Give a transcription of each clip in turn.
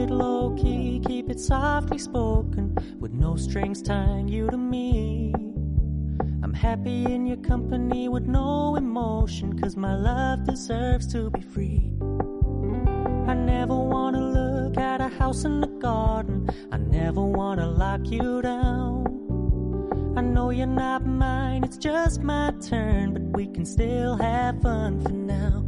it low-key, keep it softly spoken, with no strings tying you to me. I'm happy in your company with no emotion, 'cause my love deserves to be free. I never wanna look at a house in the garden, I never wanna lock you down. I know you're not mine, it's just my turn, but we can still have fun for now.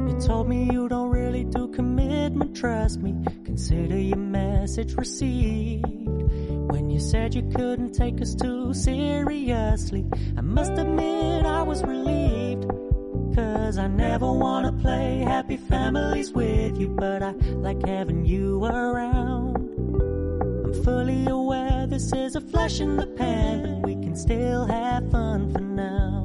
You told me you don't really do commitment, trust me, consider your message received. When you said you couldn't take us too seriously, I must admit I was relieved. 'Cause I never wanna play happy families with you, but I like having you around. I'm fully aware this is a flash in the pan, but we can still have fun for now.